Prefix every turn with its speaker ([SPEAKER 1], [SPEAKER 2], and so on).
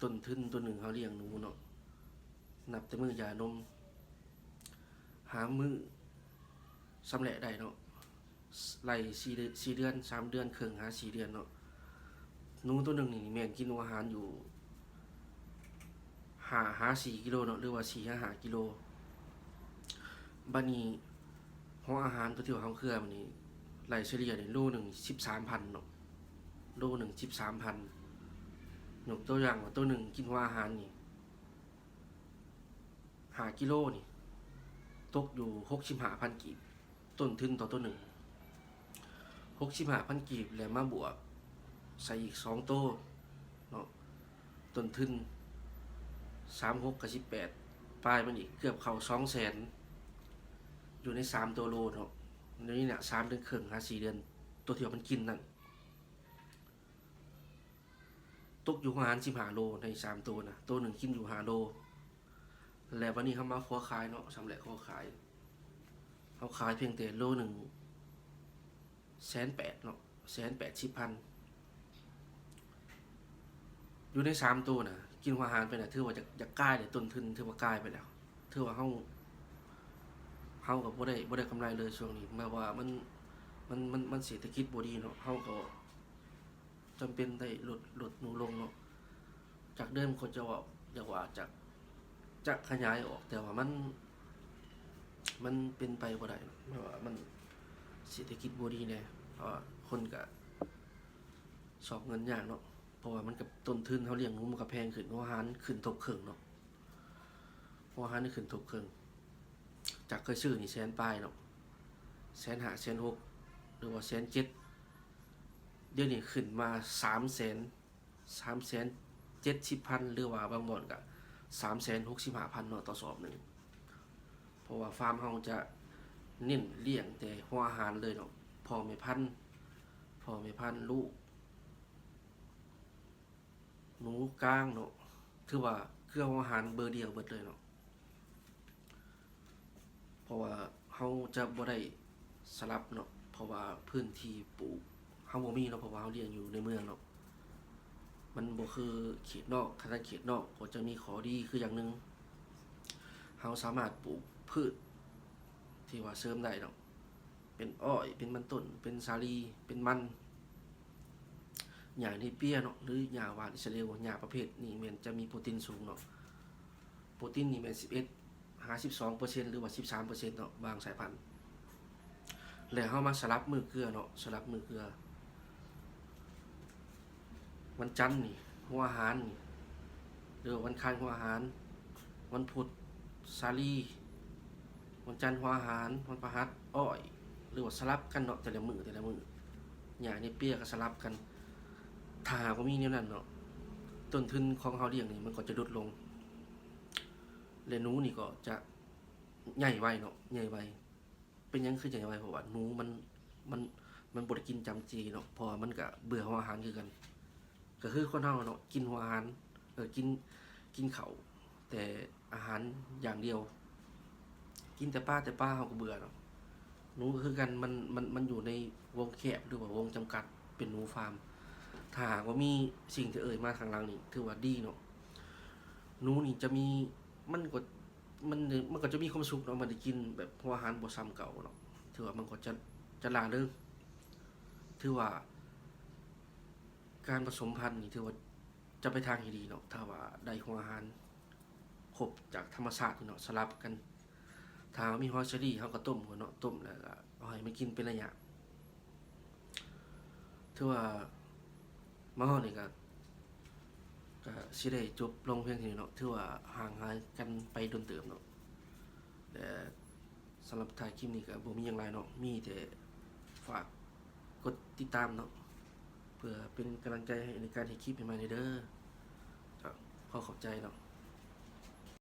[SPEAKER 1] ต้นทุนตัวหนึ่งเขาเลี้ยงหนูเนาะนับแต่มือยานมหามือสำเร็จได้เนาะไล่4 เดือน3 เดือนครึ่งหา4 เดือนเนาะหนูตัวหนึ่งนี่แม่นกินอาหารอยู่หา4 กิโลเนาะหรือว่า4 5 กิโลบัดนี้หัวอาหารตัวที่ว่าเขาเครือมันนี่ไล่เฉลี่ยนี่โลหนึ่ง13,000เนาะโลหนึ่ง13,000ยกตัวอย่างว่าตัวหนึ่งกินหัวอาหารนี่5 กิโลนี่ตกอยู่65,000 กีบต้นทุนต่อตัวหนึ่ง65,000 กีบแล้วมาบวกใส่อีก2 โต้เนาะต้นทุน36กับ18ปลายมันอีกเกือบเข้า200,000อยู่ใน3 ตัวโลเนาะนี่เนี่ย3 เดือนครึ่งหา4 เดือนตัวที่ว่ามันกินนั่นตกอยู่ประมาณ15 โลใน3 ตัวนะตัวหนึ่งกินอยู่5 โลแล้ววันนี้เขามาขอขายเนาะสำเร็จขอขายเขาขายเพียงแต่โลหนึ่ง180,000เนาะ180,000อยู่ใน3 ตัวนะกินอาหารไปนะถือว่าจะกล้ายเลยต้นทุนถือว่ากล้ายไปแล้วถือว่าเขากับบ่ได้กำไรเลยช่วงนี้แม้ว่ามันเศรษฐกิจบ่ดีเนาะเขาก็จำเป็นได้ลดหนูลงเนาะจากเดิมเขาจะว่าอยากว่าจะขยายออกแต่ว่ามันเป็นไปบ่ได้แม้ว่ามันเศรษฐกิจบ่ดีแน่เพราะคนก็สอบเงินยากเนาะเพราะว่ามันกับต้นทุนเขาเลี้ยงหนูมันก็แพงขึ้นอาหารขึ้นทบครึ่งเนาะอาหารนี่ขึ้นทบครึ่งจากเคยซื้อนี่100,000ปลายเนาะ150,000 160,000หรือว่า170,000เดี๋ยวนี้ขึ้นมา370,000หรือว่าบางบ่อนก็365,000เนาะต่อสอบหนึ่งเพราะว่าฟาร์มเฮาจะเน้นเลี้ยงแต่หัวอาหารเลยเนาะพ่อแม่พันธุ์ลูกหนูกลางเนาะถือว่าเครื่องอาหารเบอร์เดียวเบิดเลยเนาะเพราะว่าเฮาจะบ่ได้สลับเนาะเพราะว่าพื้นที่ปลูกเฮาบ่มีเนาะเพราะว่าเฮาเลี้ยงอยู่ในเมืองเนาะมันบ่คือเขตนอกถ้าเขตนอกก็จะมีข้อดีคืออย่างนึงเฮาสามารถปลูกพืชที่ว่าเสริมได้เนาะเป็นอ้อยเป็นมันต้นเป็นสาลีเป็นมันหญ้าเนเปียเนาะหรือหญ้าหวานอิสราเอลหญ้าประเภทนี้แม่นจะมีโปรตีนสูงเนาะโปรตีนนี่แม่น12% หรือว่า13%เนาะบางสายพันธุ์แล้วเฮามาสลับมือเกลือเนาะสลับมือเกลือวันจันทร์นี่หัวอาหารนี่หรือวันอังคารหัวอาหารวันพุธสาลีวันจันทร์หัวอาหารวันพฤหัสอ้อยหรือว่าสลับกันเนาะแต่ละมื้อหญ้าเนเปียก็สลับกันถ้าหากว่ามีแนวนั้นเนาะต้นทุนของเฮาเลี้ยงนี่มันก็จะลดลงและหนูนี่ก็จะใหญ่ไวเนาะใหญ่ไวเป็นหยังคือใหญ่ไวเพราะว่าหนูมันบ่ได้กินจำจีเนาะเพราะว่ามันก็เบื่อหัวอาหารคือกันก็คือคนเฮาเนาะกินหัวอาหารกินข้าวแต่อาหารอย่างเดียวกินแต่ปลาเฮาก็เบื่อเนาะหนูก็คือกันมันอยู่ในวงแคบหรือว่าวงจำกัดเป็นหนูฟาร์มถ้าหากว่ามีสิ่งที่เอ่ยมาข้างหลังนี่ถือว่าดีเนาะหนูนี่จะมีมันก็มันก็จะมีความสุขเนาะมันได้กินแบบหัวอาหารบ่ซ้ำเก่าเนาะถือว่ามันก็จะล่าเริงถือว่าการผสมพันธุ์นี่ถือว่าจะไปทางที่ดีเนาะถ้าว่าได้หัวอาหารครบจากธรรมชาติเนาะสลับกันถ้ามีฮอสเชอรี่เขาก็ต้มก่อนเนาะต้มแล้วก็เอาให้มันกินเป็นระยะถือว่ามาฮอดนี่ก็สิได้จบลงเพียงเท่านี้เนาะถือว่าห่างหายกันไปโดนเติบเนาะแต่สำหรับถ่ายคลิปนี้ก็บ่มีหยังหลายเนาะมีแต่ฝากกดติดตามเนาะเพื่อเป็นกำลังใจให้ในการเฮ็ดคลิปใหม่ๆเด้อขอขอบใจเนาะ